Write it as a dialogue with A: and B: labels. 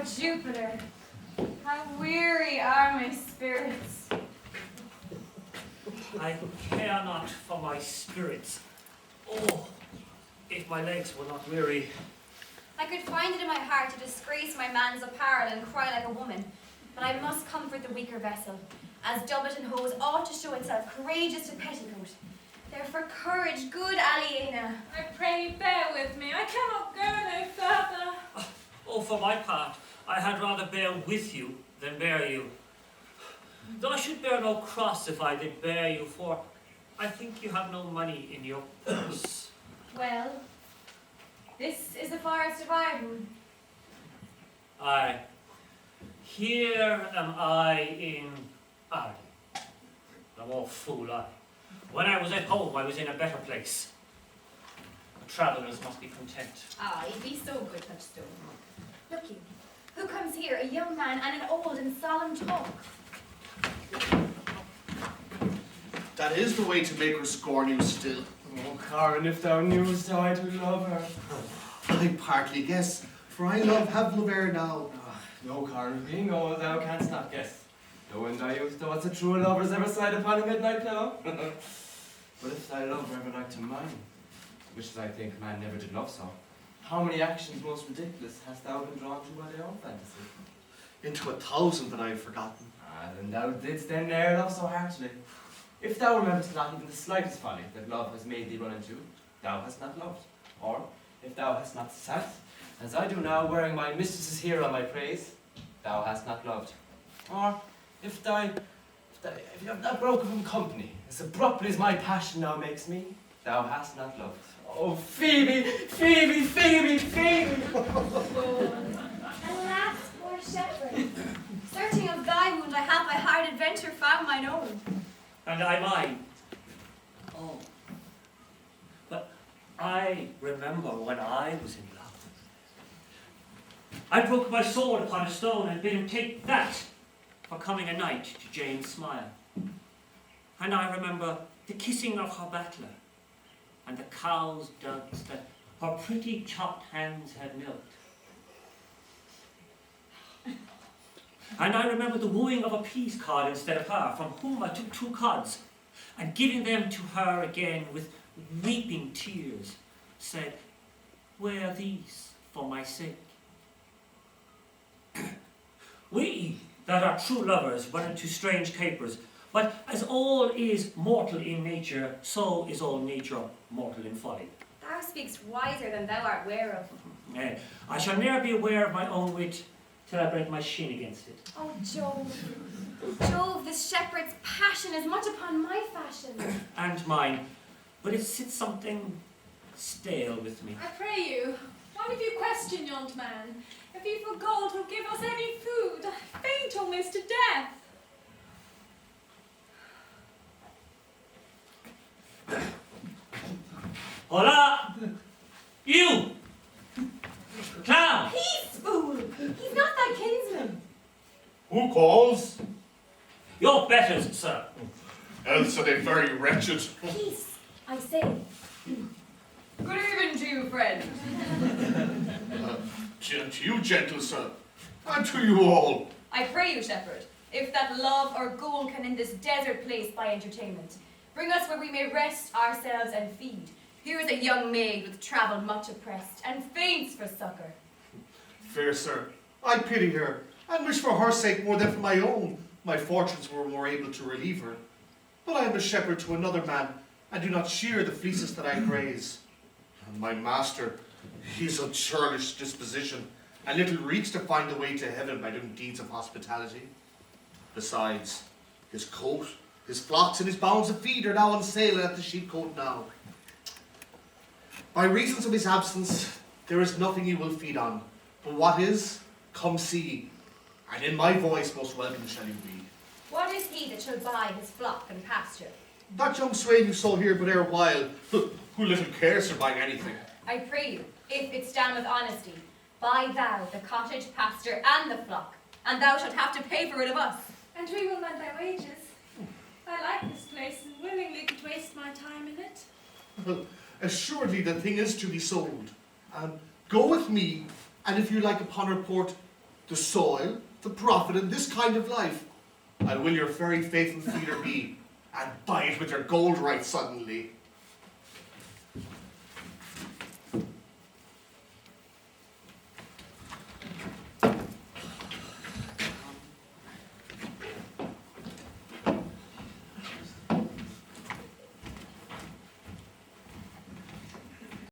A: Jupitor, how weary are my spirits.
B: I care not for my spirits. Oh, if my legs were not weary.
A: I could find it in my heart to disgrace my man's apparel and cry like a woman, but I must comfort the weaker vessel, as doublet and hose ought to show itself courageous to petticoat. Therefore courage, good Aliena.
C: I pray you bear with me, I cannot go no further.
B: Oh, for my part, I had rather bear with you than bear you. Though I should bear no cross if I did bear you, for I think you have no money in your purse.
A: Well, this is the Forest of Arden.
B: Aye, here am I in Arden. I'm all fool I. When I was at home, I was in a better place. Travellers must be content.
A: Aye, be so good, Touchstone. Look you, who comes here, a young man and an old in solemn talk?
D: That is the way to make her scorn you still.
E: Oh, Karen, if thou knewest how I do love her.
D: I partly guess, for I have love her now.
E: No, Karen, being old, thou canst not guess. Though in thy youth, thoughts a true lover's ever sighed upon a midnight pillow. But if thy love were ever like to mine, which as I think man never did love so, how many actions most ridiculous hast thou been drawn to by thy own fantasy?
D: Into 1,000 that I have forgotten.
E: Ah, then thou didst then ne'er love so heartily. If thou rememberest not even the slightest folly that love has made thee run into, thou hast not loved. Or, if thou hast not sat, as I do now, wearing my mistress's here on my praise, thou hast not loved. Or, if you have not broken from company, as abruptly as my passion now makes me, thou hast not loved. Oh, Phebe, Phebe, Phebe, Phebe!
A: Alas, poor shepherd, searching of thy wound, I have by hard adventure found mine own.
B: And I mine. Oh, but I remember when I was in love. I broke my sword upon a stone and bid him take that for coming a knight to Jane's smile. And I remember the kissing of her battler and the cow's dugs that her pretty chopped hands had milked. And I remember the wooing of a peace cod instead of her, from whom I took 2 cods, and giving them to her again with weeping tears, said, wear these for my sake. We that are true lovers run into strange capers, but as all is mortal in nature, so is all nature mortal in folly.
A: Thou speakst wiser than thou art ware of.
B: I shall ne'er be aware of my own wit till I break my shin against it.
A: Oh, Jove. Jove, this shepherd's passion is much upon my fashion.
B: And mine, but it sits something stale with me.
C: I pray you, why did you question yond man? If he for gold will give us any food, I faint almost to death.
B: Hola! You! Clown!
A: Peace, fool! He's not thy kinsman.
F: Who calls?
B: Your betters, sir.
F: Else are they very wretched.
A: Peace, I say.
G: Good evening to you, friend.
F: To you, gentle sir, and to you all.
G: I pray you, shepherd, if that love or gold can in this desert place buy entertainment, bring us where we may rest ourselves and feed. Here is a young maid with travel much oppressed, and faints for succour.
D: Fair sir, I pity her, and wish for her sake more than for my own. My fortunes were more able to relieve her. But I am a shepherd to another man, and do not shear the fleeces that I graze. And my master, he's of churlish disposition, and little reeks to find the way to heaven by doing deeds of hospitality. Besides, his coat, his flocks, and his bounds of feed are now on sale at the sheepcote now. By reasons of his absence, there is nothing he will feed on, but what is, come see, and in my voice most welcome shall you be.
A: What is he that shall buy his flock and pasture?
D: That young swain you saw here but ere while, who little cares for buying anything.
G: I pray you, if it stand with honesty, buy thou the cottage, pasture, and the flock, and thou shalt have to pay for it of us.
C: And we will lend thy wages. I like this place and willingly could waste my time in it.
D: Well, assuredly the thing is to be sold. Go with me, and if you like upon report, the soil, the profit, and this kind of life. I will your very faithful feeder be, and buy it with your gold right suddenly.